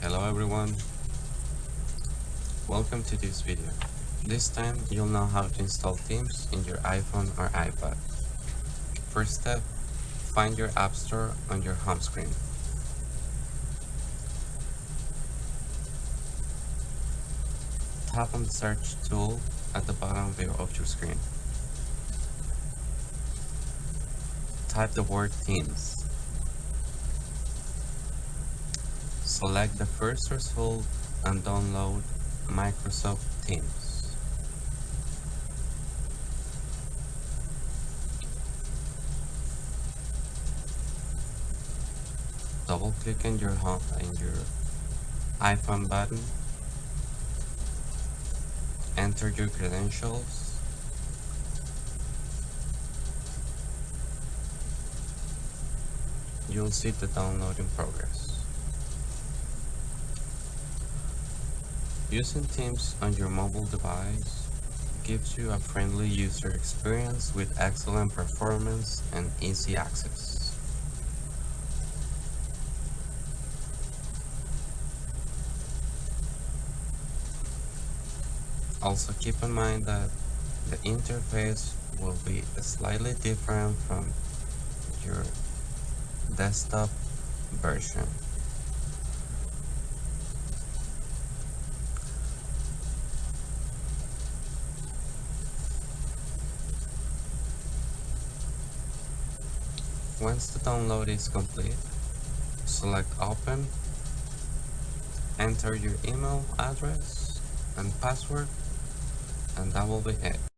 Hello everyone, welcome to this video. This time you'll know how to install themes in your iPhone or iPad. First step, find your App Store on your home screen. Tap on the search tool at the bottom of your screen. Type the word themes. Select the first result and download Microsoft Themes. Double click on your iPhone button. Enter your credentials. You'll see the download in progress. Using Themes on your mobile device gives you a friendly user experience with excellent performance and easy access. Also keep in mind that the interface will be slightly different from your desktop version. Once the download is complete, select Open, enter your email address and password, and that will be it.